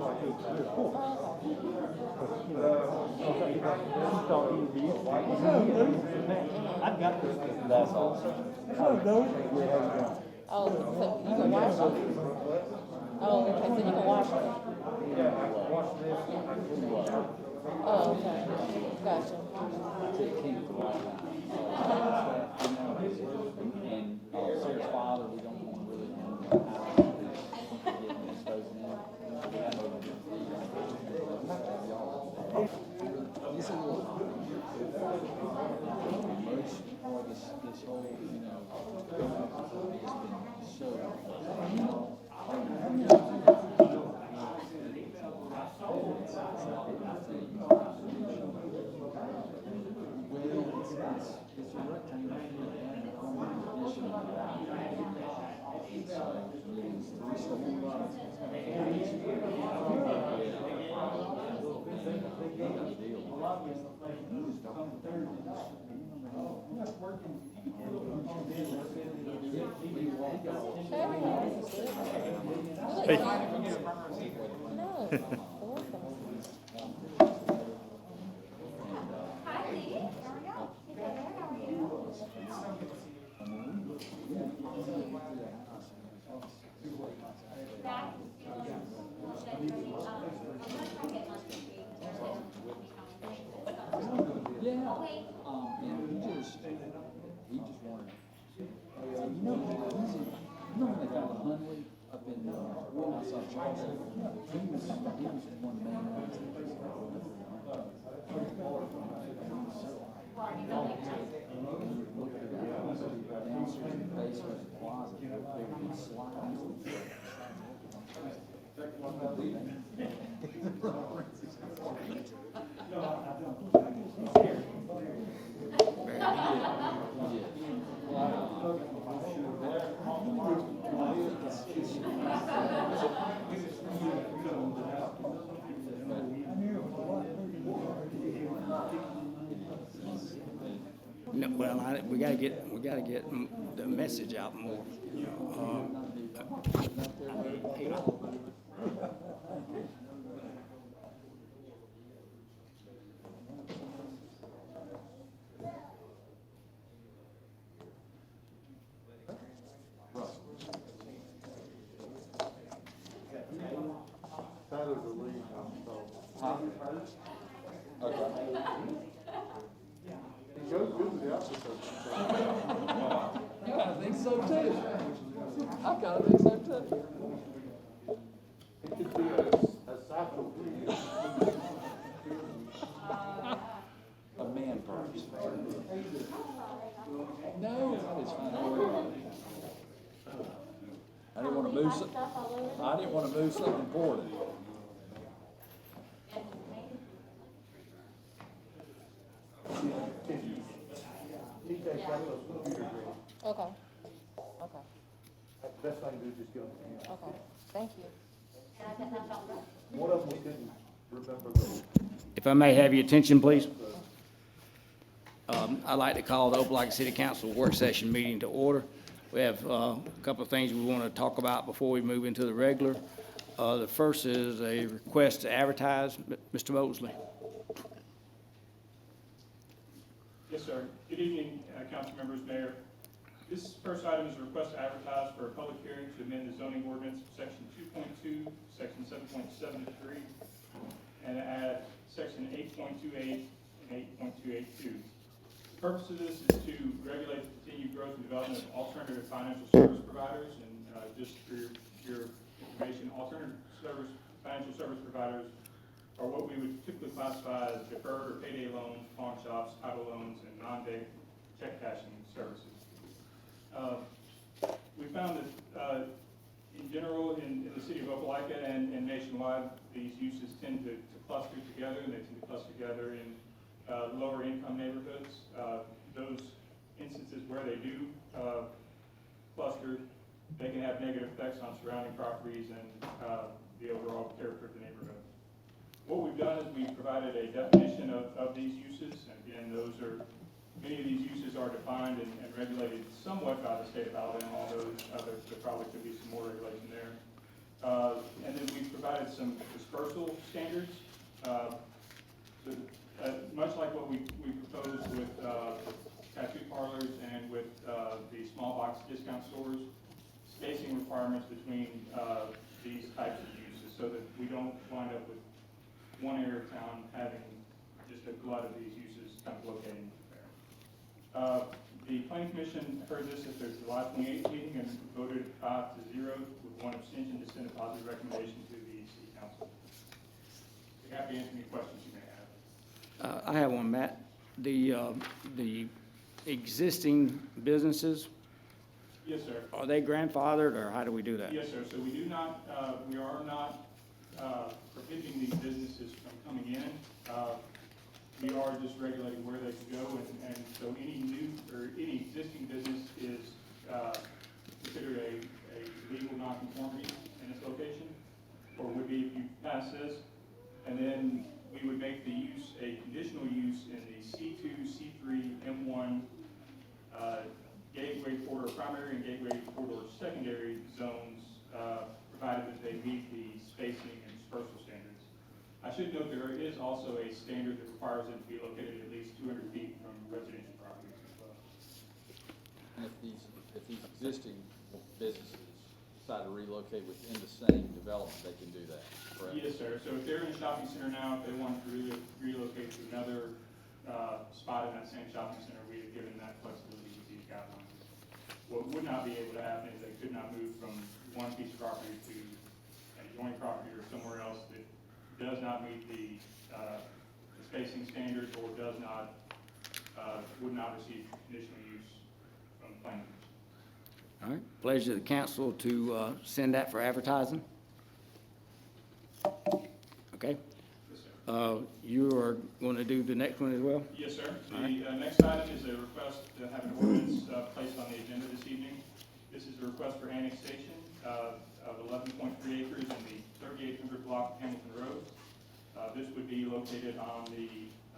like it was 3 or 4. Oh, okay. But, she thought he would be I got this. That's all. What's up, dude? Oh, so you can wash it? Oh, okay, so you can wash it? Yeah, I can watch this. Oh, okay. Gotcha. And Sarah's father, we don't want to really know how getting exposed in. We have over this whole, you know, has been so. It's a rectangle Hey. He just wanted, you know when they found the Hunley up in, outside Charleston? He was one of the main ones. Downstairs in the basement, the closet, they would slide. No, well, we gotta get the message out more. Tyler's the lead, so. Okay. He goes good with the opposite. You gotta think so too. I gotta think so too. It could be a cycle. A man purse. No, it's fine. I didn't want to move something. I didn't want to move something important. Okay. Okay. The best thing to do is just get them. Okay. Thank you. One of them we couldn't remember the. If I may have your attention, please. I'd like to call the Opelika City Council work session meeting to order. We have a couple of things we want to talk about before we move into the regular. The first is a request to advertise. Mr. Mosley. Yes, sir. Good evening, council members, mayor. This first item is a request to advertise for a public hearing to amend the zoning ordinance, section 2.2, section 7.73, and add section 8.28 and 8.282. The purpose of this is to regulate the continued growth and development of alternative financial service providers. And just for your information, alternative financial service providers are what we would typically classify as deferred or payday loans, pawn shops, title loans, and non-bank check cashing services. We found that in general in the city of Opelika and nationwide, these uses tend to cluster together, and they tend to cluster together in lower income neighborhoods. Those instances where they do cluster, they can have negative effects on surrounding properties and the overall character of the neighborhood. What we've done is we've provided a definition of these uses. Again, many of these uses are defined and regulated somewhat by the state of Alabama, although there probably could be some more regulation there. And then we've provided provided some dispersal standards. Much like what we proposed with tattoo parlors and with the small box discount stores, spacing requirements between these types of uses so that we don't wind up with one area of town having just a glut of these uses kind of locating there. The Planning Commission heard this at their July 28th meeting and voted 5-0 with one abstention to send a positive recommendation to the City Council. Be happy to answer any questions you may have. I have one, Matt. The existing businesses, Yes, sir. are they grandfathered, or how do we do that? Yes, sir. So we are not prohibiting these businesses from coming in. We are just regulating where they can go, and so any new or any existing business is considered a legal nonconformity in its location, or would be if you pass this. And then we would make the use a conditional use in the C2, C3, M1 gateway corridor primary and gateway corridor secondary zones, provided that they meet the spacing and dispersal standards. I should note there is also a standard that requires them to be located at least 200 feet from residential properties as well. And if these existing businesses decide to relocate within the same development, they can do that, correct? Yes, sir. So if they're in a shopping center now, if they want to relocate to another spot in that same shopping center, we have given that flexibility with these guidelines. What would not be able to happen is they could not move from one piece of property to an adjoining property or somewhere else that does not meet the spacing standards or does not, would not receive conditional use from the planning commission. All right, pleasure of the council to send that for advertising. Okay, Yes, sir. you are going to do the next one as well? Yes, sir. All The next item is a request to have an ordinance placed on the agenda this evening. This is a request for annexation of 11.3 acres in the 3800 block of Hamilton Road. This would be located on the,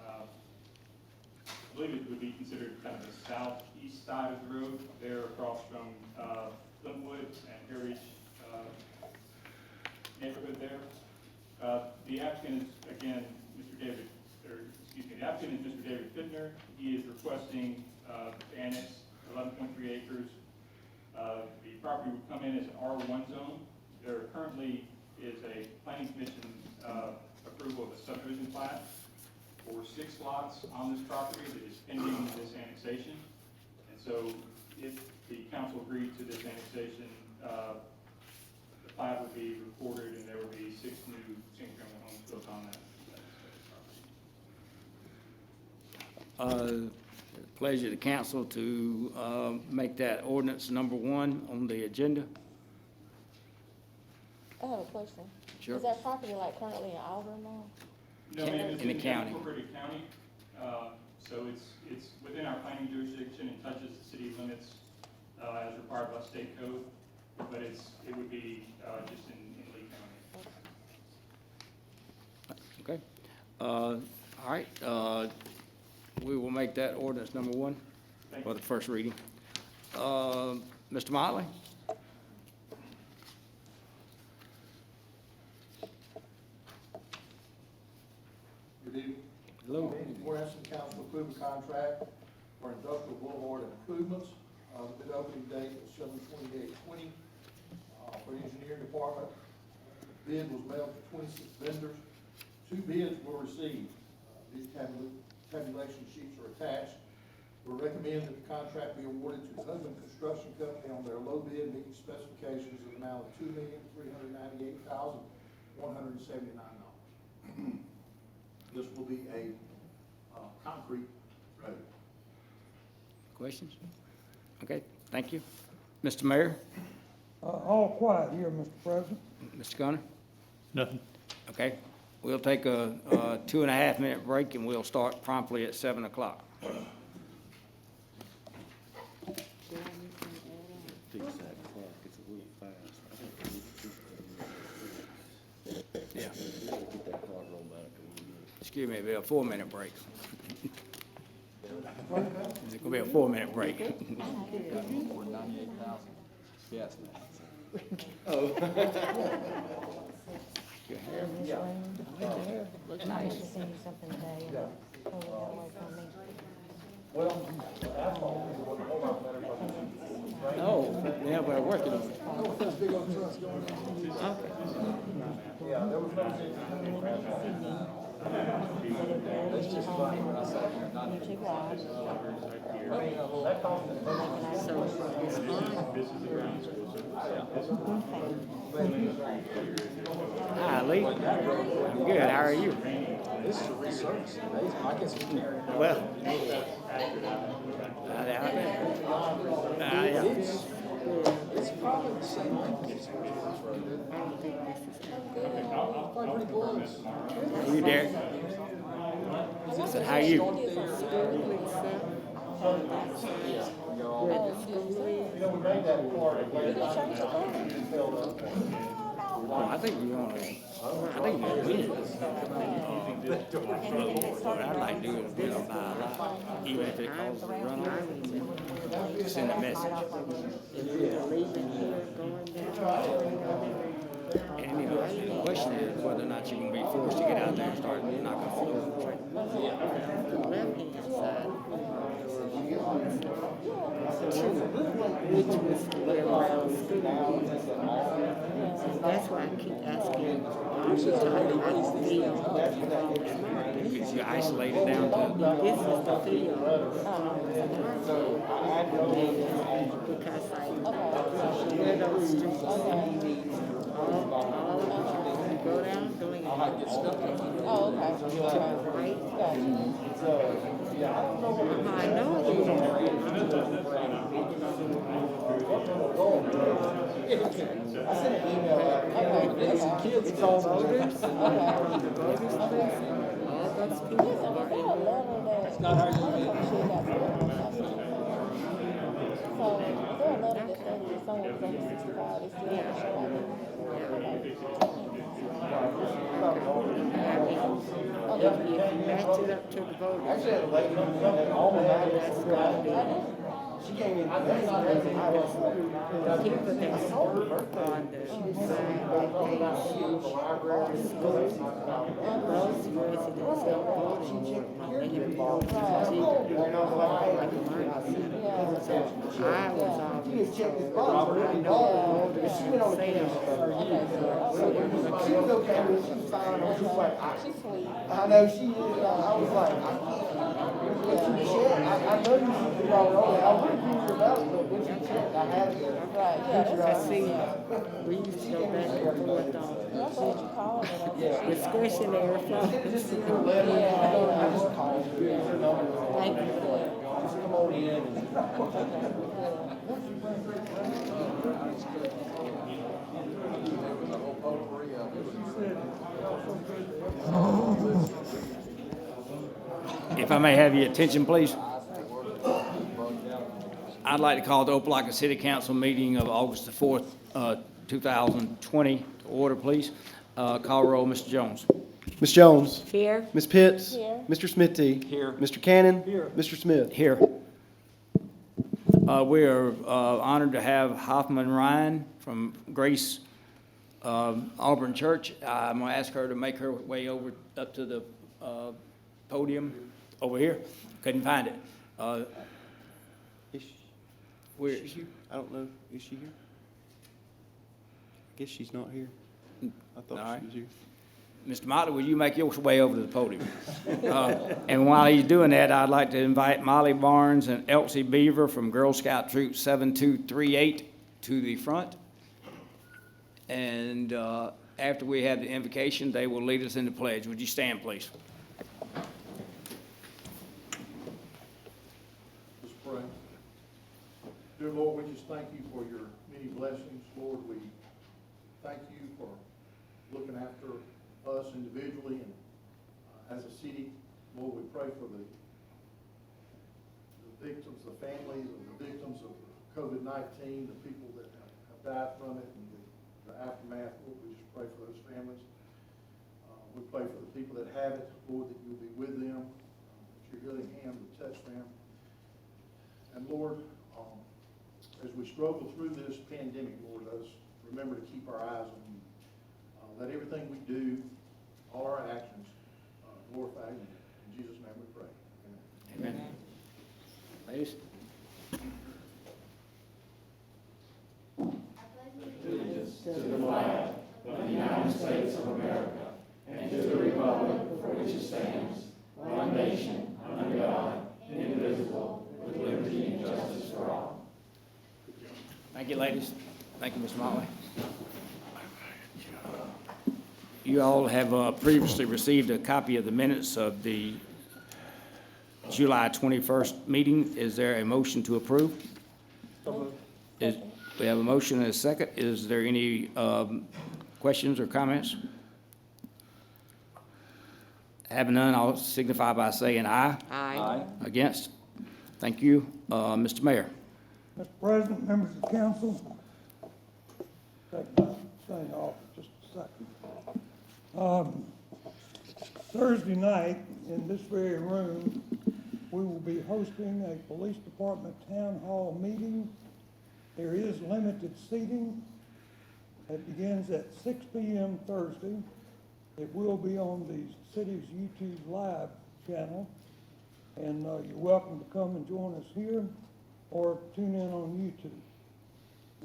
I believe it would be considered kind of the southeast side of the road, there across from Linwood and Heritage neighborhood there. The applicant is, again, the applicant is Mr. David Fittner. He is requesting to annex 11.3 acres. The property would come in as an R1 zone. There currently is a planning commission approval of a subdivision plat for 6 lots on this property that is pending this annexation. And so if the council agreed to this annexation, the plat would be recorded and there would be 6 new single-family homes built on that property. Pleasure of the council to make that ordinance number 1 on the agenda. I have a question. Sure. Is that property like currently in Auburn now? No, ma'am, it's In the in county. unincorporated county, so it's within our planning jurisdiction and touches the city limits as required by state code, but it would be just in Lee County. Okay. All right, we will make that ordinance number 1 Thank for you. the first reading. Mr. Motley? Good evening. Hello. Request the council to approve a contract for industrial boulevard improvements. The bid opening date is 7/28/20. For the engineering department, the bid was mailed to 26 vendors. 2 bids were received. These tabulation sheets are attached. We recommend that the contract be awarded to Husband Construction Company on their low bid, meeting specifications of an amount of $2,398,179. This will be a concrete road. Questions? Okay, thank you. Mr. Mayor? All quiet here, Mr. President. Mr. Gunner? Nothing. Okay, we'll take a 2.5-minute break and we'll start promptly at 7 o'clock. Yeah. Excuse me, it'll be a 4-minute break. It's gonna be a 4-minute break. Got over 98,000 gas masks. Good. I should send you something today and pull it away from me. Oh, yeah, we're working on it. YouTube Live. Hi, Lee. I'm good. How are you? This is a resurface. I guess it's Well. Yeah. It's probably the same thing. It's pretty close. You there? I said, how are you? Well, I think you're on it. I think you're winning. What I'd like to do is win by a lot, even if it causes a runoff. Send a message. And, you know, the question is whether or not you're going to be forced to get out there and start knocking floors. Which was where around school. That's why I keep asking, Because you're isolated down to, this is the field. Because like, where those streets, all you go down, going Oh, okay. right? Gotcha. I know It's all voters. All those people Is there a letter that? It's not how you So, is there a letter that says if someone was over 65, they still have to show ID? If you match it up to the voters, that's gonna be. The people that work on the side that they shoot the school, those residents don't vote anymore. They have voted to like a murder center. So I was always told, I know voters can say She was okay with it. She was fine. She was like, I know she is. I was like, I can't. She said, I know you should be wrong. I would have been about it, but when she checked, I had it. Right, yeah. I see, we used to go back and forth on That's what you call it. discretionary funds. I just called her. Thank you. Just come on in. if I may have your attention, please. I'd like to call the Opelika City Council meeting of August the 4th, 2020 to order, please. Call roll, Mr. Jones. Ms. Jones. Here, Ms. Pitts. Here. Mr. Smithy. Here. Mr. Cannon. Here. Mr. Smith. Here. We are honored to have Hoffman Ryan from Grace Auburn Church. I'm going to ask her to make her way over up to the podium over here. Couldn't find it. Is she, Where? is she here? I don't know. Is she here? I guess she's not here. I thought All right. she was here. Mr. Motley, will you make your way over to the podium? And while he's doing that, I'd like to invite Molly Barnes and Elsie Beaver from Girl Scout Troop 7238 to the front. And after we have the invocation, they will lead us in the pledge. Would you stand, please? Let's pray. Dear Lord, we just thank you for your many blessings. Lord, we thank you for looking after us individually and as a city. Lord, we pray for the victims, the families of the victims of COVID-19, the people that have died from it, and the aftermath. Lord, we just pray for those families. We pray for the people that have it, Lord, that you'll be with them, that your healing hand will touch them. And Lord, as we struggle through this pandemic, Lord, let us remember to keep our eyes on you. Let everything we do, all our actions, glorify you. In Jesus' name we pray. Amen. Amen. Ladies? Thank you, ladies. Thank you, Mr. Motley. You all have previously received a copy of the minutes of the July 21st meeting. Is there a motion to approve? We have a motion and a second. Is there any questions or comments? Having none, I'll signify by saying aye. Aye. Against? Thank you. Mr. Mayor. Mr. President, members of the council, take my thing off for just a second. Thursday night, in this very room, we will be hosting a police department town hall meeting. There is limited seating. It begins at 6 p.m. Thursday. It will be on the city's YouTube live channel, and you're welcome to come and join us here or tune in on YouTube.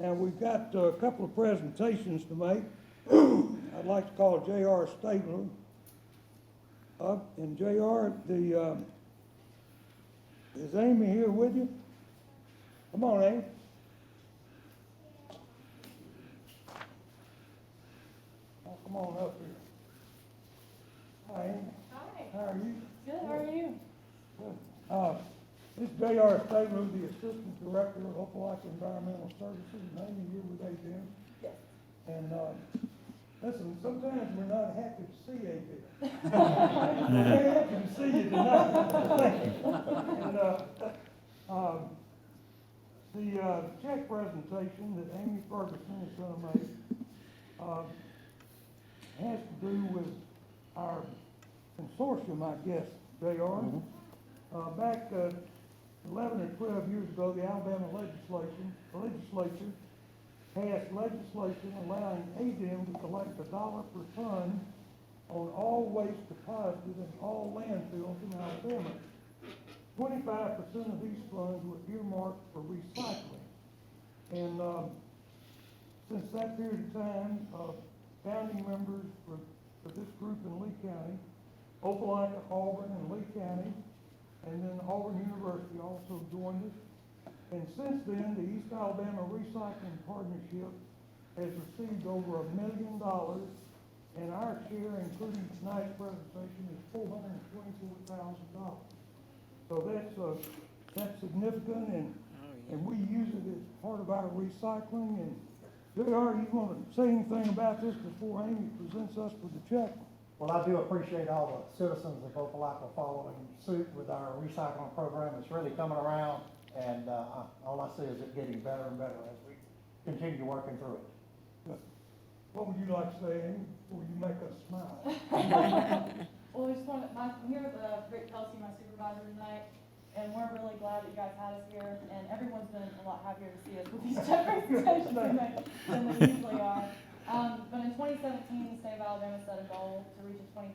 Now, we've got a couple of presentations to make. I'd like to call J.R. Stabler up. And J.R., is Amy here with you? Come on, Amy. Oh, come on up here. Hi, Amy. Hi. How are you? Good, how are you? Good. This is J.R. Stabler, the Assistant Director of Opelika Environmental Services, and Amy here with ABM. Yes. And, listen, sometimes we're not happy to see ABM. We're very happy to see you tonight. And, the check presentation that Amy Ferguson is gonna make, has to do with our consortium, I guess, J.R. Back 11 or 12 years ago, the Alabama legislature passed legislation allowing ADM to collect $1 per ton on all waste deposited in all landfills in Alabama. 25% of these funds were earmarked for recycling. And since that period of time, founding members for this group in Lee County, Opelika, Auburn, and Lee County, and then Auburn University also joined us. And since then, the East Alabama Recycling Partnership has received over $1 million, and our share, including tonight's presentation, is $424,000. So that's significant, and we use it as part of our recycling. And J.R., you want to say anything about this before Amy presents us with the check? Well, I do appreciate all the citizens of Opelika following suit with our recycling program. It's really coming around, and all I see is it getting better and better as we continue working through it. What would you like to say, Amy, before you make us smile? Well, we just want to, I'm here with Rick Kelsey, my supervisor tonight, and we're really glad that you guys had us here, and everyone's been a lot happier to see us with these check presentations than they usually are. But in 2017, the state of Alabama set a goal to reach a 25%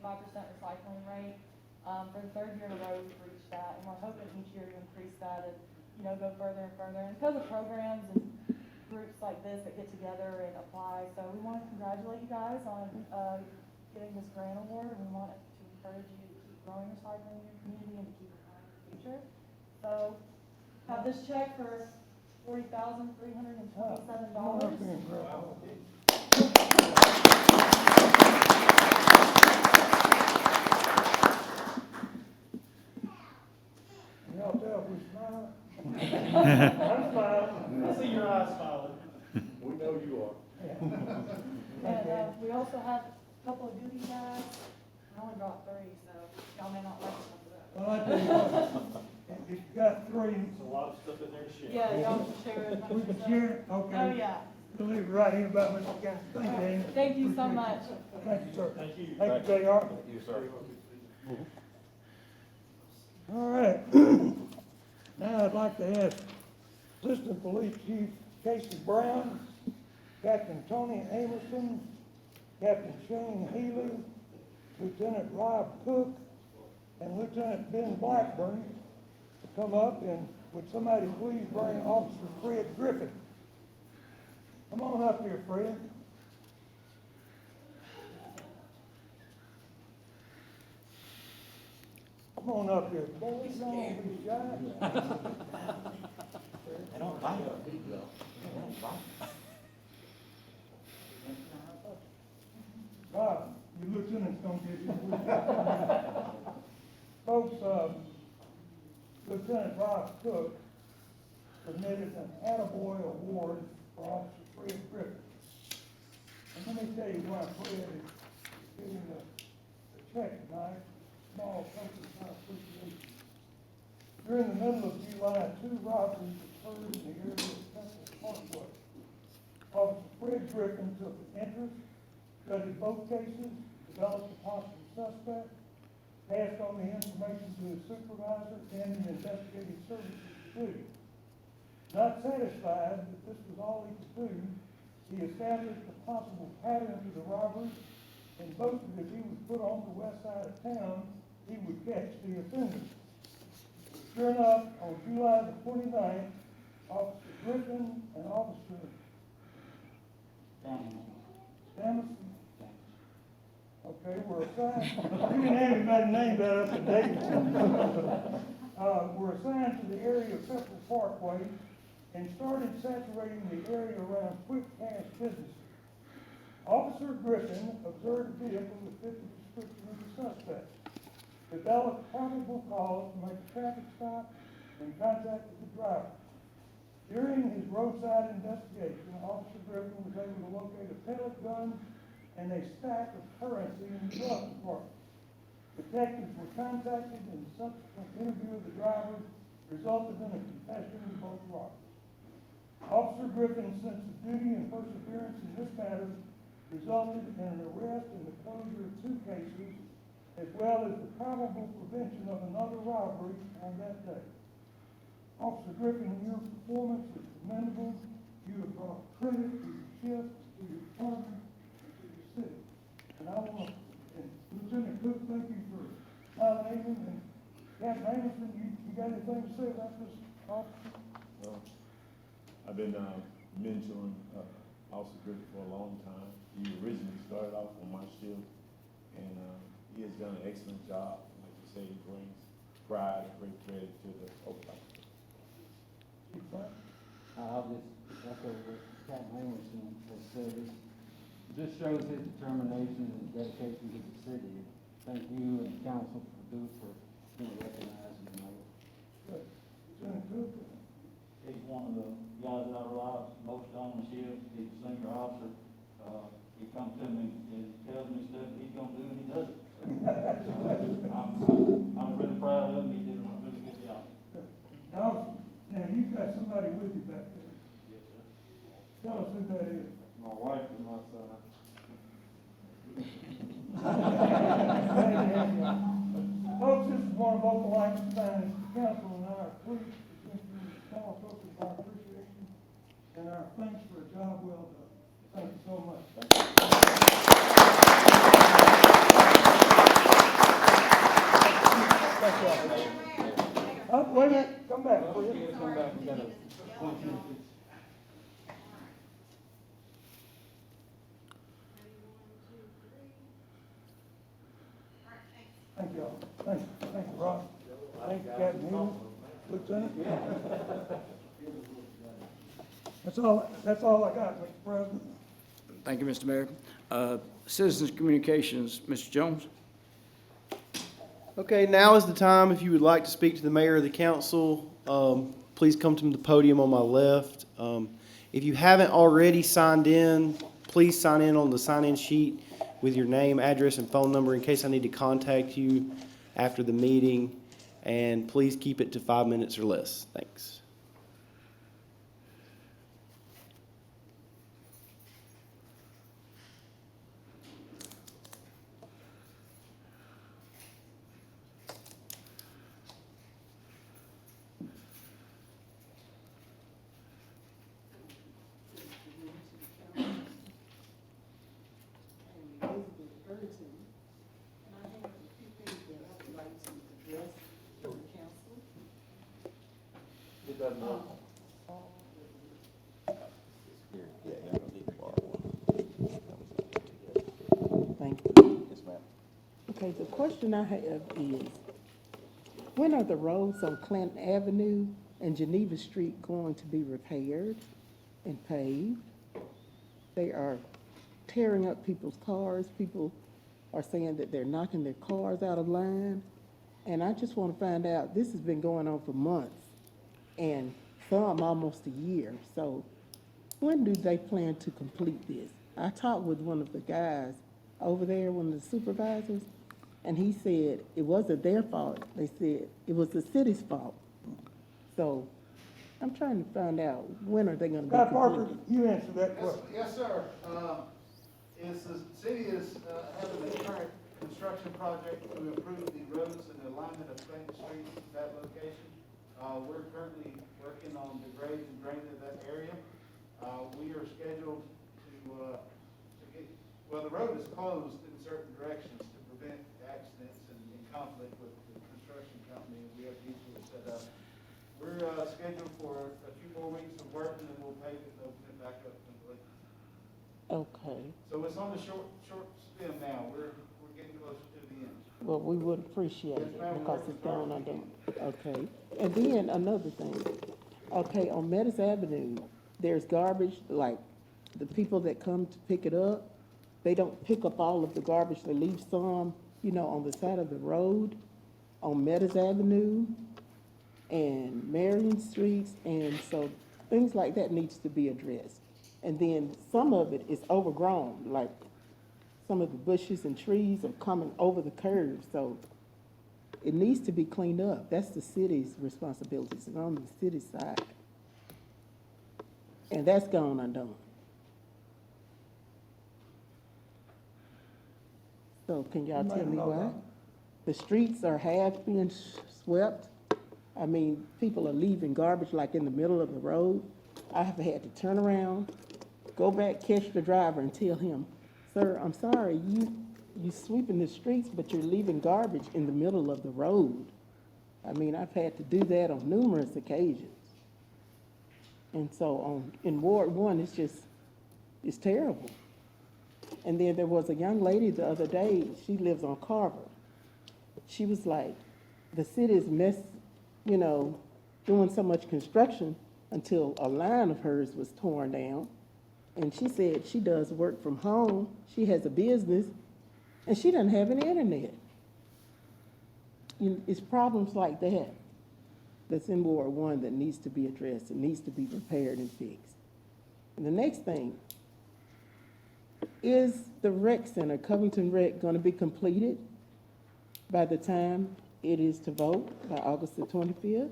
recycling rate. For the third year in a row, we've reached that, and we're hoping each year to increase that and, go further and further. And because of programs and groups like this that get together and apply, so we want to congratulate you guys on getting this grant award, and we want to encourage you to keep growing recycling in your community and to keep it going in the future. So, have this check for $40,327. Y'all tell if we smile? I'm smiling. I see your eyes smiling. We know you are. And we also have a couple of goodie bags. I only brought 3, so y'all may not like some of that. Well, I tell you what, if you got 3, There's a lot of stuff in there to share. Yeah, y'all can share it. we can share it, okay? Oh, yeah. We'll leave it right here about Mr. Gaines. Thank you, Amy. Thank you so much. Thank you, sir. Thank you. Thank you, J.R. Thank you, sir. All right. Now I'd like to ask Assistant Police Chief Casey Brown, Captain Tony Amerson, Captain Shane Healy, Lieutenant Rob Cook, and Lieutenant Ben Blackburn to come up, and would somebody please bring Officer Fred Griffin? Come on up here, Fred. Come on up here, boy, don't be shy. Rob, your lieutenant's gonna get you. Folks, Lieutenant Rob Cook submitted an Attaboy Award for Officer Fred Griffin. And let me tell you why Fred is getting the check tonight, small token of appreciation. During the middle of July, 2 robberies occurred in the area of Temple Parkway. Officer Fred Griffin took an interest, studied both cases, developed a possible suspect, passed on the information to his supervisor and the investigating services to do. Not satisfied that this was all he could do, he established a possible pattern to the robberies and boasted if he was put on the west side of town, he would catch the offender. Sure enough, on July the 29th, Officer Griffin and Officer Jamison, okay, were assigned, you didn't have anybody named that up to date. Were assigned to the area of Temple Parkway and started saturating the area around quick cash businesses. Officer Griffin observed a vehicle that fit the description of the suspect, developed probable cause to make a traffic stop, and contacted the driver. During his roadside investigation, Officer Griffin was able to locate a pellet gun and a stack of currency in the glove compartment. Detectives were contacted and the subsequent interview of the driver resulted in a confession of both robbers. Officer Griffin's sense of duty and perseverance in this matter resulted in an arrest and the closure of 2 cases, as well as the probable prevention of another robbery on that day. Officer Griffin, your performance is commendable. You have brought credit to your shift, to your department, and to your city. And I want to, and Lieutenant Cook, thank you for nominating, and Captain Anderson, you got anything to say about this officer? Well, I've been mentoring Officer Griffin for a long time. He originally started off on my shift, and he has done an excellent job. Like you say, he brings pride and great credit to the Opelika. I'll just echo what Captain Anderson has said. It just shows his determination and dedication to the city. Thank you and council for being recognized tonight. Good. Lieutenant Cook? He's one of the guys that I rely most on the shift. He's a senior officer. He comes to me and tells me stuff he's gonna do and he does it. I'm really proud of him. He did a really good job. Now, you've got somebody with you back there. Yes, sir. Tell us who that is. My wife and my son. Folks, this is one of Opelika's finest. The council and I are pleased to send you a small token of our appreciation and our thanks for a job well done. Thank you so much. Wait a minute, come back, please. Come back and get a Thank you all. Thank you, Rob. Thank you, Captain Healy, Lieutenant. That's all I got, Mr. President. Thank you, Mr. Mayor. Citizens Communications, Mr. Jones. Okay, now is the time. If you would like to speak to the mayor or the council, please come to the podium on my left. If you haven't already signed in, please sign in on the sign-in sheet with your name, address, and phone number in case I need to contact you after the meeting. And please keep it to 5 minutes or less. Thanks. And I have a few things that I would like to Thank you. Okay, the question I have is, when are the roads on Clinton Avenue and Geneva Street going to be repaired and paved? They are tearing up people's cars. People are saying that they're knocking their cars out of line. And I just want to find out, this has been going on for months and some almost a year. So when do they plan to complete this? I talked with one of the guys over there, one of the supervisors, and he said it wasn't their fault. They said it was the city's fault. So I'm trying to find out, when are they gonna be Guy Parker, completed? you answer that Yes, question. yes, sir. Is the city is, having a current construction project to improve the roads and the alignment of Clinton Street at that location. We're currently working on the grade and drain of that area. We are scheduled to get, well, the road is closed in certain directions to prevent accidents and conflict with the construction company. We have detours set up. We're, scheduled for a few more weeks of work and then we'll pave it and open it back up completely. Okay, So it's on the short stem now. We're getting closer to the end. well, we would appreciate it Yes, ma'am. because it's going under. Okay, and then another thing, okay, on Meadows Avenue, there's garbage, like the people that come to pick it up, they don't pick up all of the garbage, they leave some, on the side of the road, on Meadows Avenue and Marion Streets, and so things like that needs to be addressed. And then some of it is overgrown, like some of the bushes and trees are coming over the curb, so it needs to be cleaned up. That's the city's responsibility, it's on the city side. And that's gone undone. So can y'all tell me why? The streets are half being swept. I mean, people are leaving garbage like in the middle of the road. I have had to turn around, go back, catch the driver and tell him, sir, I'm sorry, you sweeping the streets, but you're leaving garbage in the middle of the road. I mean, I've had to do that on numerous occasions. And so in Ward 1, it's terrible. And then there was a young lady the other day, she lives on Carver. She was like, the city is doing so much construction until a line of hers was torn down. And she said she does work from home, she has a business, and she doesn't have any internet. It's problems like that that's in Ward 1 that needs to be addressed, it needs to be repaired and fixed. And the next thing, is the rec center, Covington Rec, gonna be completed by the time it is to vote, by August the 25th?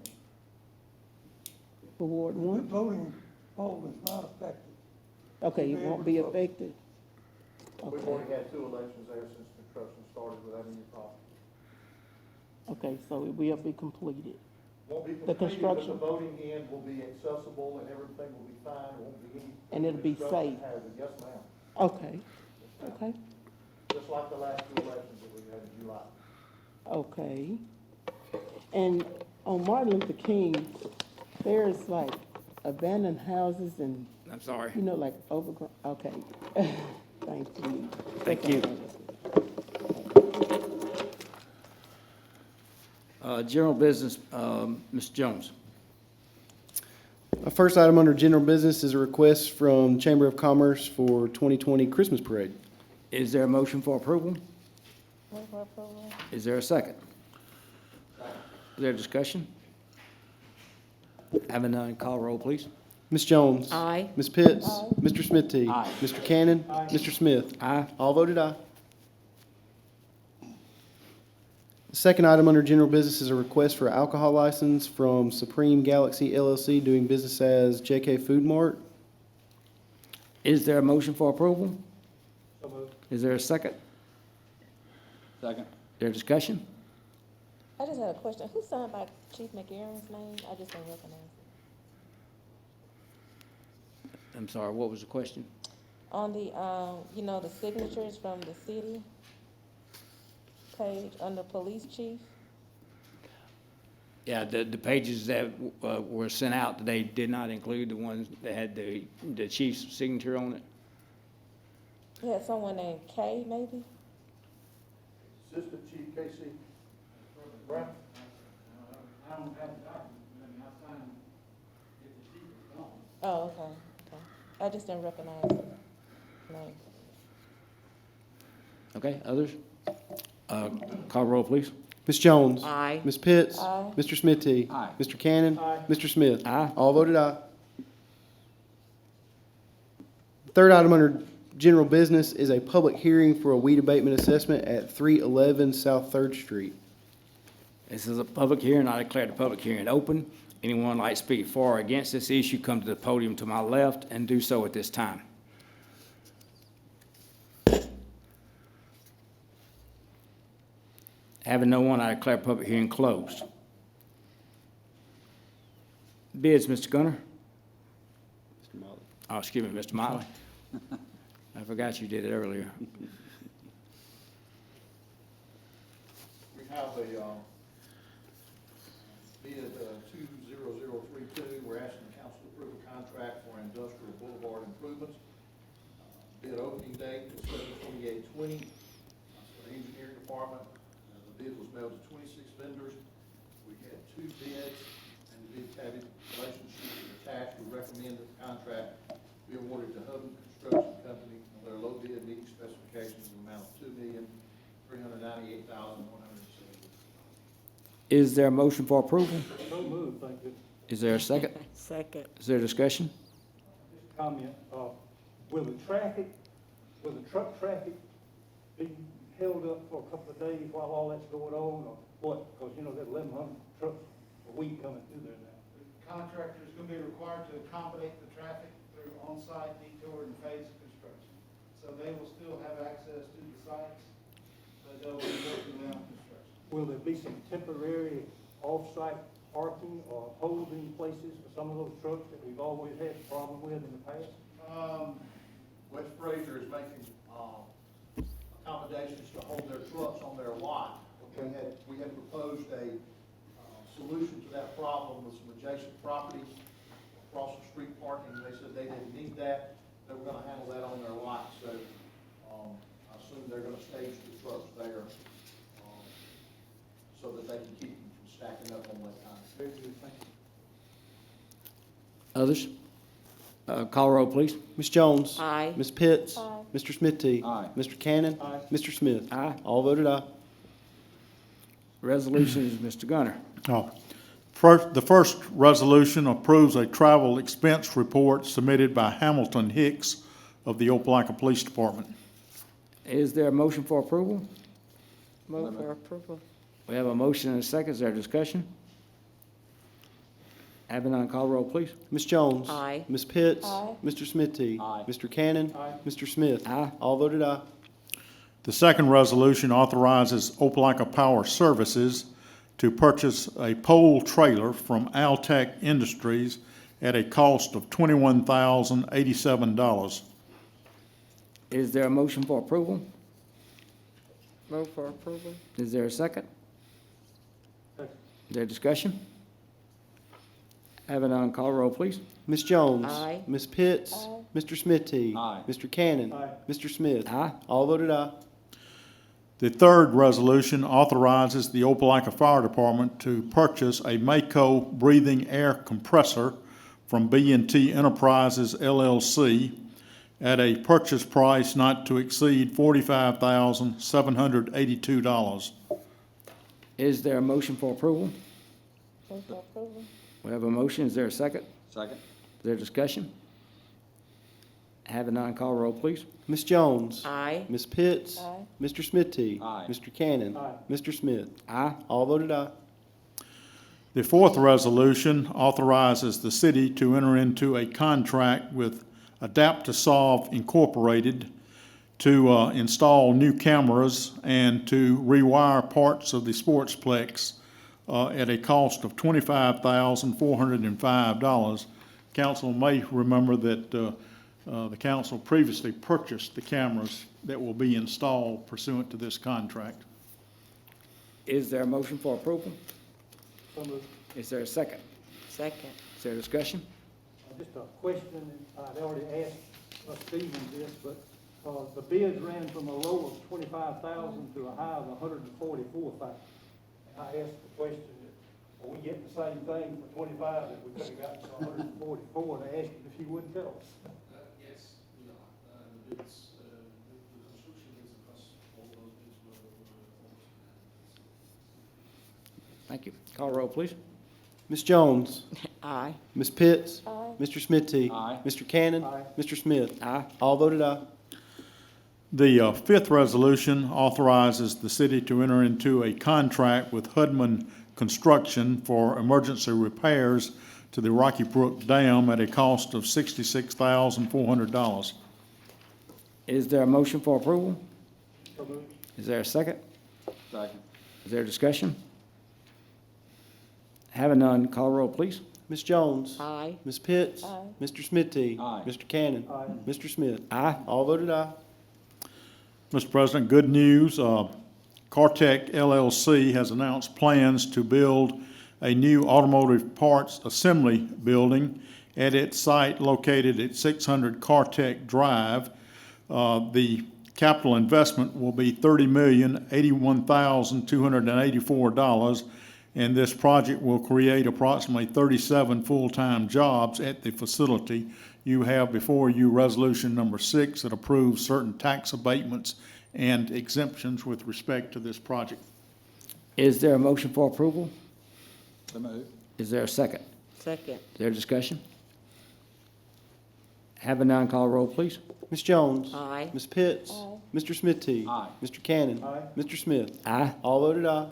For Ward The 1? voting poll is not affected. Okay, it won't be affected? We've Okay, already had 2 elections there since construction started without any problem. okay, so it will be completed. Won't be The completed, but the construction. voting end will be accessible and everything will be fine, there won't be any. And it'll be construction safe. hazard. Yes, ma'am. Okay, okay, Just like the last 2 elections that we had in July. okay. And on Martin Luther King, there's like abandoned houses and, I'm sorry. like overgrown, okay. Thank you. Thank you. General business, Mr. Jones. Our first item under general business is a request from Chamber of Commerce for 2020 Christmas Parade. Is there a motion for approval? Move for approval. Is there a second? Is there discussion? Having none, call roll, please. Ms. Jones? Aye. Ms. Pitts? Aye. Mr. Smithy? Aye. Mr. Cannon? Mr. Smith? Aye. All voted aye. The second item under general business is a request for alcohol license from Supreme Galaxy LLC doing business as JK Food Mart. Is there a motion for approval? Is there a second? Second. Is there discussion? I just had a question. Who signed by Chief McGarren's name? I just don't recognize it. I'm sorry, what was the question? On the, the signatures from the city page under police chief. Yeah, the pages that were sent out today did not include the ones that had the chief's signature on it. You had someone named Kay, maybe? Assistant Chief Casey Brown. I don't have the document, I mean, I signed if the sheet was gone. Oh, okay, okay. I just didn't recognize the name. Okay, others? Call roll, please. Ms. Jones? Aye. Ms. Pitts? Aye. Mr. Smithy? Aye. Mr. Cannon? Aye. Mr. Smith? Aye. All voted aye. Third item under general business is a public hearing for a weed abatement assessment at 311 South Third Street. This is a public hearing. I declare the public hearing open. Anyone like to speak for or against this issue, come to the podium to my left and do so at this time. Having no one, I declare public hearing closed. Bids, Mr. Gunner? Mr. Motley. Oh, excuse me, Mr. Motley. I forgot you did it earlier. We have a, bid, 20032, we're asking the council to approve a contract for industrial boulevard improvements. Bid opening date is 7/28/20. For the engineering department, the bid was mailed to 26 vendors. We had 2 bids, and the bid tabulation sheet is attached. We recommend that the contract be awarded to Hubman Construction Company on their low bid meeting specifications in the amount of $2,398,170. Is there a motion for approval? So moved, thank you. Is there a second? Second. Is there discussion? Just comment, will the truck traffic be held up for a couple of days while all that's going on, or what? Because, you know, there's 1,100 trucks a week coming through there now. The contractor is going to be required to accommodate the traffic through on-site detour and phase of construction. So they will still have access to the sites, but they'll be working down construction. Will there be some temporary off-site parking or holding places for some of those trucks that we've always had a problem with in the past? West Fraser is making, accommodations to hold their trucks on their lot. We had proposed a, solution to that problem with some adjacent property across the street parking. They said they didn't need that. They were gonna handle that on their lot, so, I assume they're gonna stage the trucks there, so that they can keep them from stacking up on that time. Very good, thank you. Others? Call roll, please. Ms. Jones? Aye. Ms. Pitts? Aye. Mr. Smithy? Aye. Mr. Cannon? Aye. Mr. Smith? Aye. All voted aye. Resolutions, Mr. Gunner. The first resolution approves a travel expense report submitted by Hamilton Hicks of the Opelika Police Department. Is there a motion for approval? Move for approval. We have a motion and a second. Is there discussion? Having none, call roll, please. Ms. Jones? Aye. Ms. Pitts? Aye. Mr. Smithy? Aye. Mr. Cannon? Aye. Mr. Smith? Aye. All voted aye. The second resolution authorizes Opelika Power Services to purchase a pole trailer from Altech Industries at a cost of $21,087. Is there a motion for approval? Move for approval. Is there a second? Second. Is there discussion? Having none, call roll, please. Ms. Jones? Aye. Ms. Pitts? Aye. Mr. Smithy? Aye. Mr. Cannon? Aye. Mr. Smith? Aye. All voted aye. The third resolution authorizes the Opelika Fire Department to purchase a Mako breathing air compressor from B&T Enterprises LLC at a purchase price not to exceed $45,782. Is there a motion for approval? Move for approval. We have a motion. Is there a second? Second. Is there discussion? Having none, call roll, please. Ms. Jones? Aye. Ms. Pitts? Aye. Mr. Smithy? Aye. Mr. Cannon? Aye. Mr. Smith? Aye. All voted aye. The fourth resolution authorizes the city to enter into a contract with Adapt2Solve Incorporated to install new cameras and to rewire parts of the Sportsplex at a cost of $25,405. Council may remember that the council previously purchased the cameras that will be installed pursuant to this contract. Is there a motion for approval? So moved. Is there a second? Second. Is there discussion? Just a question, I'd already asked Stephen this, but, the bids ran from a low of 25,000 to a high of 144,000. I asked the question, are we getting the same thing for 25 that we could have got to 144, and I asked him if he wouldn't tell us. Yes, we are. The bids, the construction bids across all those bids were Thank you. Call roll, please. Ms. Jones? Aye. Ms. Pitts? Aye. Mr. Smithy? Aye. Mr. Cannon? Aye. Mr. Smith? Aye. All voted aye. The fifth resolution authorizes the city to enter into a contract with Hudman Construction for emergency repairs to the Rocky Brook Dam at a cost of $66,400. Is there a motion for approval? So moved. Is there a second? Second. Is there discussion? Having none, call roll, please. Ms. Jones? Aye. Ms. Pitts? Aye. Mr. Smithy? Aye. Mr. Cannon? Aye. Mr. Smith? Aye. All voted aye. Mr. President, good news. Cartech LLC has announced plans to build a new automotive parts assembly building at its site located at 600 Cartech Drive. The capital investment will be $30,081,284, and this project will create approximately 37 full-time jobs at the facility. You have before you Resolution Number 6 that approves certain tax abatements and exemptions with respect to this project. Is there a motion for approval? So moved. Is there a second? Second. Is there discussion? Having none, call roll, please. Ms. Jones? Aye. Ms. Pitts? Aye. Mr. Smithy? Aye. Mr. Cannon? Aye. Mr. Smith? Aye. All voted aye.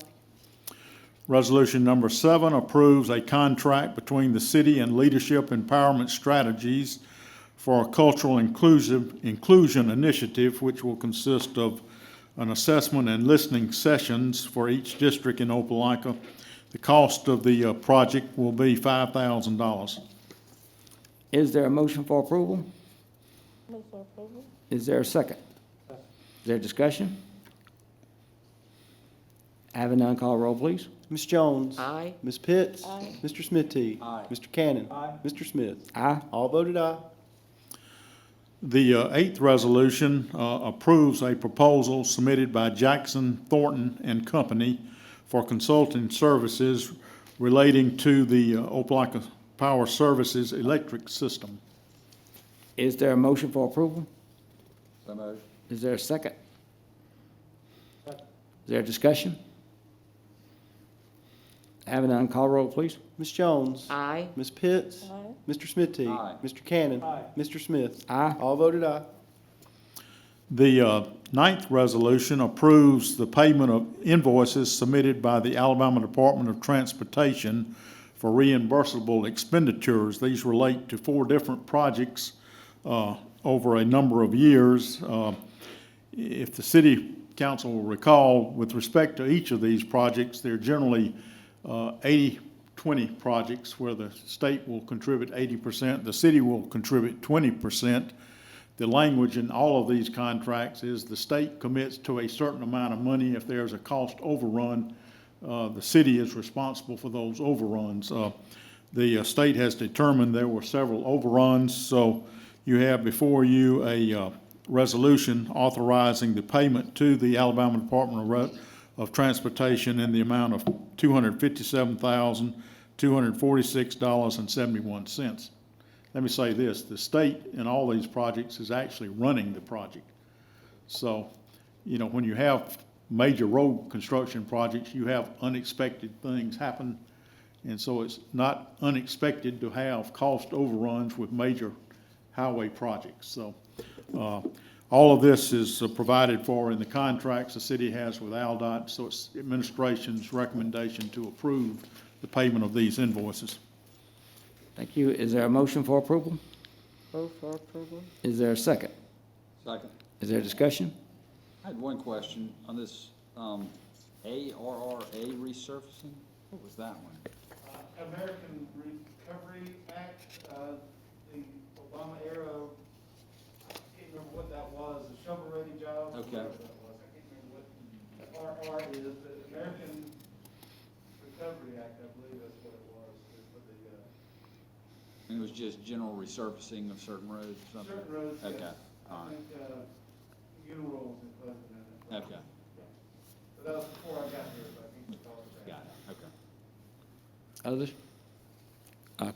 Resolution number 7 approves a contract between the city and Leadership Empowerment Strategies for a cultural inclusion initiative, which will consist of an assessment and listening sessions for each district in Opelika. The cost of the project will be $5,000. Is there a motion for approval? Move for approval. Is there a second? Is there discussion? Having none, call roll, please. Ms. Jones? Aye. Ms. Pitts? Aye. Mr. Smithy? Aye. Mr. Cannon? Aye. Mr. Smith? Aye. All voted aye. The eighth resolution approves a proposal submitted by Jackson Thornton and Company for consulting services relating to the Opelika Power Services electric system. Is there a motion for approval? So moved. Is there a second? Second. Is there discussion? Having none, call roll, please. Ms. Jones? Aye. Ms. Pitts? Aye. Mr. Smithy? Aye. Mr. Cannon? Aye. Mr. Smith? Aye. All voted aye. The ninth resolution approves the payment of invoices submitted by the Alabama Department of Transportation for reimbursable expenditures. These relate to 4 different projects over a number of years. If the city council will recall, with respect to each of these projects, they're generally 80-20 projects where the state will contribute 80%, the city will contribute 20%. The language in all of these contracts is the state commits to a certain amount of money. If there's a cost overrun, the city is responsible for those overruns. The state has determined there were several overruns, so you have before you a resolution authorizing the payment to the Alabama Department of Transportation in the amount of $257,246.71. Let me say this, the state in all these projects is actually running the project. So, you know, when you have major road construction projects, you have unexpected things happen. And so it's not unexpected to have cost overruns with major highway projects. So all of this is provided for in the contracts the city has with ALDOT. So it's administration's recommendation to approve the payment of these invoices. Thank you. Is there a motion for approval? Move for approval. Is there a second? Second. Is there discussion? I had one question on this ARRA resurfacing. What was that one? American Recovery Act, the Obama era, I can't remember what that was, a shovel-ready job. Okay. Whatever that was. I can't remember what RR is, but American Recovery Act, I believe that's what it was. And it was just general resurfacing of certain roads or something? Certain roads, yes. Okay, all I right, think, Ural was included in it. okay, But that was before I got here, but I think it's all the got it, okay. Others?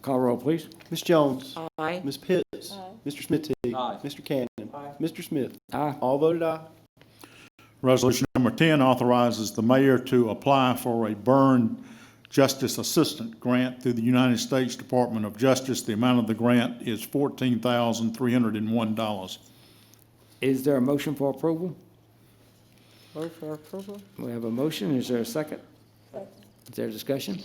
Call roll, please. Ms. Jones. Aye. Ms. Pitts. Aye. Mr. Smithy. Aye. Mr. Cannon. Aye. Mr. Smith. Aye. All voted aye. Resolution number 10 authorizes the mayor to apply for a burn justice assistant grant through the United States Department of Justice. The amount of the grant is $14,301. Is there a motion for approval? Move for approval? We have a motion. Is there a second? Second. Is there discussion?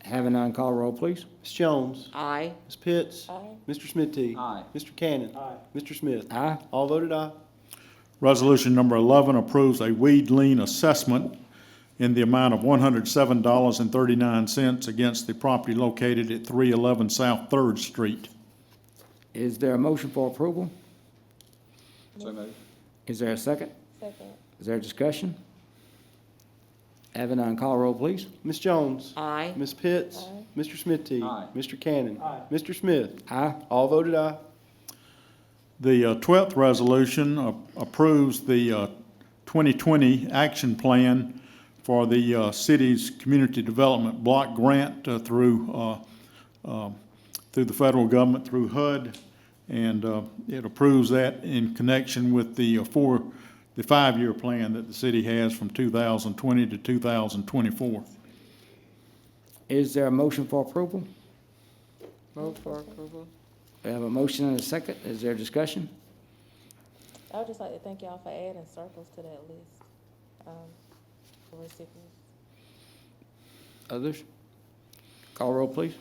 Having none, call roll, please. Ms. Jones. Aye. Ms. Pitts. Aye. Mr. Smithy. Aye. Mr. Cannon. Aye. Mr. Smith. Aye. All voted aye. Resolution number 11 approves a weed lien assessment in the amount of $107.39 against the property located at 311 South 3rd Street. Is there a motion for approval? So moved. Is there a second? Second. Is there discussion? Having none, call roll, please. Ms. Jones. Aye. Ms. Pitts. Aye. Mr. Smithy. Aye. Mr. Cannon. Aye. Mr. Smith. Aye. All voted aye. The 12th resolution approves the 2020 action plan for the city's community development block grant through the federal government, through HUD, and it approves that in connection with the 5-year plan that the city has from 2020 to 2024. Is there a motion for approval? Move for approval? We have a motion and a second. Is there discussion? I would just like to thank y'all for adding circles to that list, for recipients. Others? Call roll, please.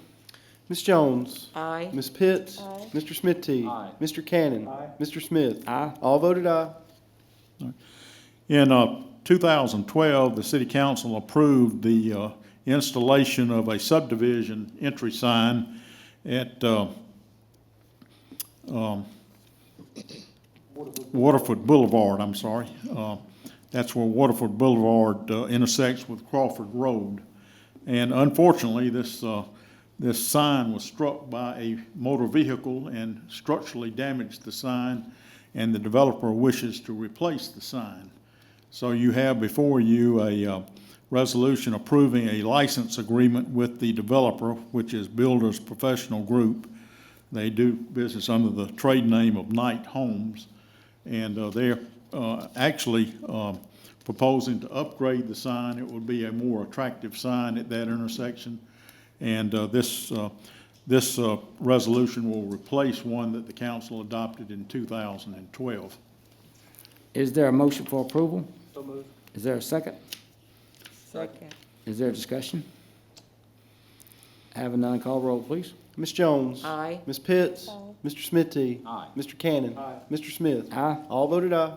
Ms. Jones. Aye. Ms. Pitts. Aye. Mr. Smithy. Aye. Mr. Cannon. Aye. Mr. Smith. Aye. All voted aye. In 2012, the city council approved the installation of a subdivision entry sign at Waterford Boulevard, I'm sorry. That's where Waterford Boulevard intersects with Crawford Road. And unfortunately, this sign was struck by a motor vehicle and structurally damaged the sign, and the developer wishes to replace the sign. So you have before you a resolution approving a license agreement with the developer, which is Builders Professional Group. They do business under the trade name of Knight Homes, and they're actually proposing to upgrade the sign. It would be a more attractive sign at that intersection, and this resolution will replace one that the council adopted in 2012. Is there a motion for approval? So moved. Is there a second? Second. Is there discussion? Having none, call roll, please. Ms. Jones. Aye. Ms. Pitts. Aye. Mr. Smithy. Aye. Mr. Cannon. Aye. Mr. Smith. Aye. All voted aye.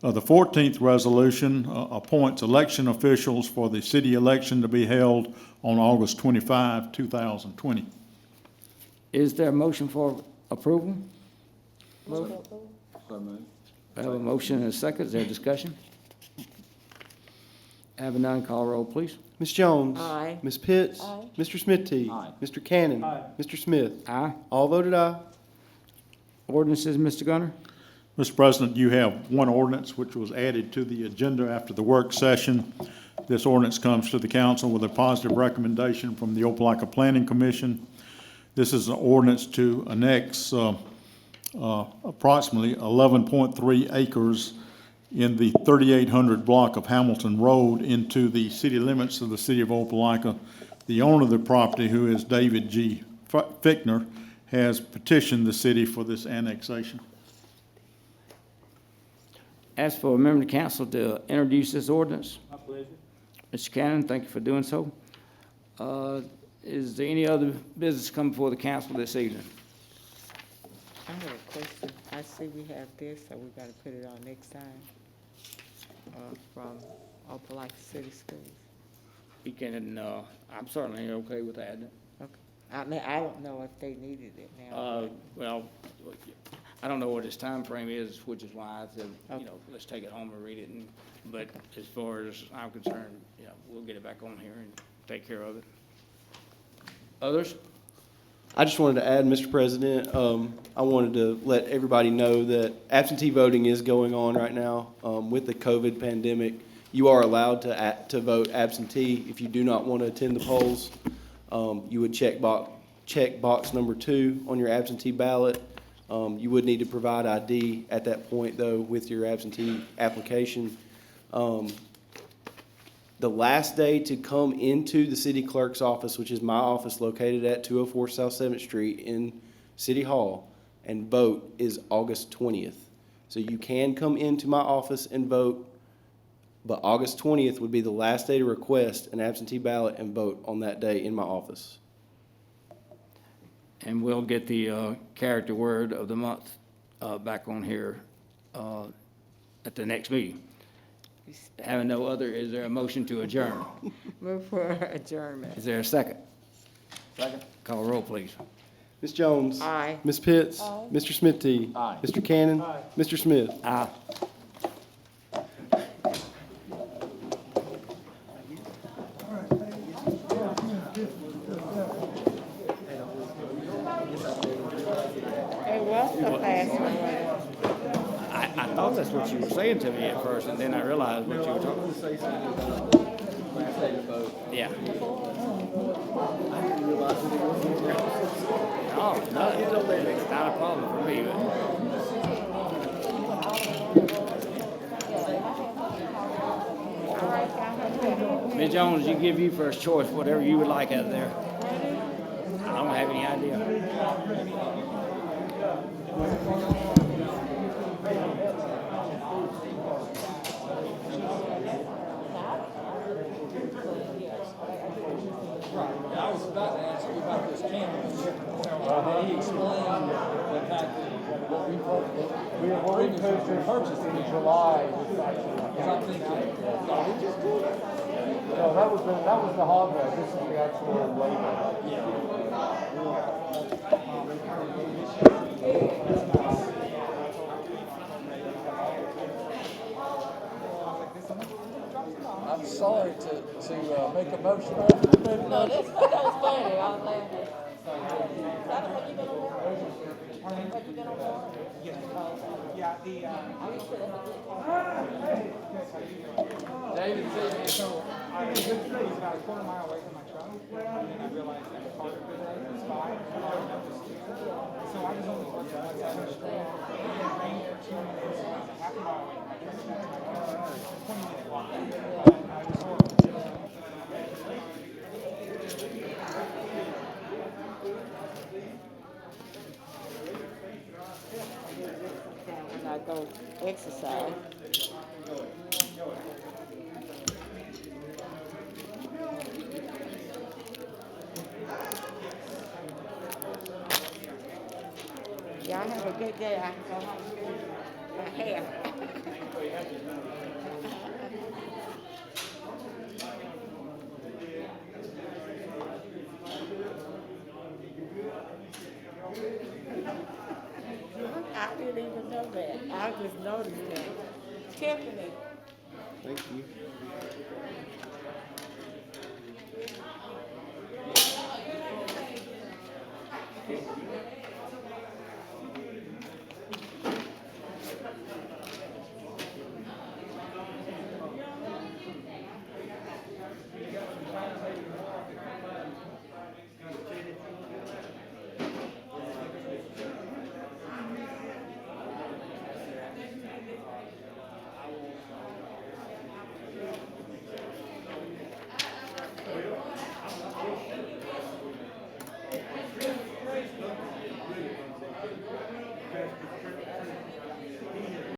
The 14th resolution appoints election officials for the city election to be held on August 25, 2020. Is there a motion for approval? Move for approval. So moved. I have a motion and a second. Is there discussion? Having none, call roll, please. Ms. Jones. Aye. Ms. Pitts. Aye. Mr. Smithy. Aye. Mr. Cannon. Aye. Mr. Smith. Aye. All voted aye. Ordinances, Mr. Gunner? Mr. President, you have one ordinance which was added to the agenda after the work session. This ordinance comes to the council with a positive recommendation from the Opelika Planning Commission. This is an ordinance to annex approximately 11.3 acres in the 3800 block of Hamilton Road into the city limits of the city of Opelika. The owner of the property, who is David G. Fickner, has petitioned the city for this annexation. Ask for a member of the council to introduce this ordinance. My pleasure. Mr. Cannon, thank you for doing so. Is there any other business coming before the council this evening? I have a question. I see we have this, so we gotta put it on next time, from Opelika City Schools. You can, I'm certainly okay with that. Okay. I mean, I don't know if they needed it now. Well, I don't know what his time frame is, which is why I said, Okay. let's take it home and read it. But as far as I'm concerned, we'll get it back on here and take care of it. Others? I just wanted to add, Mr. President, I wanted to let everybody know that absentee voting is going on right now. With the COVID pandemic, you are allowed to vote absentee. If you do not want to attend the polls, you would check box number 2 on your absentee ballot. You would need to provide ID at that point, though, with your absentee application. The last day to come into the city clerk's office, which is my office located at 204 South 7th Street in City Hall, and vote is August 20th. So you can come into my office and vote, but August 20th would be the last day to request an absentee ballot and vote on that day in my office. And we'll get the character word of the month back on here at the next meeting. Having no other, is there a motion to adjourn? Move for adjournment. Is there a second? Second. Call roll, please. Ms. Jones? Aye. Ms. Pitts? Aye. Mr. Smithy? Aye. Mr. Cannon? Aye. Mr. Smith? Aye. Hey, what's the fast one? I thought that's what you were saying to me at first, and then I realized what you were talking Yeah. Oh, no, it's not a problem for me, but. Ms. Jones, you give you first choice, whatever you would like out there. I don't have any idea. I was about to ask you about this camera. He explained the fact that what we purchased in July. because I'm thinking, No, that was the hardware, this is the actual label. I'm sorry to make a motion. No, that was funny. I was laughing. Have you been on board? Have you been on board? Yeah, David, so I was about a quarter mile away from my truck, and then I realized that the car was fine. So I was only working on that street, and it rained for 2 minutes, so I was half a mile away from my truck. 20-minute walk. It was horrible. When I go exercise. Y'all have a good day. I can go home and do my hair. I didn't even know that. I just noticed that. Tiffany. Thank you.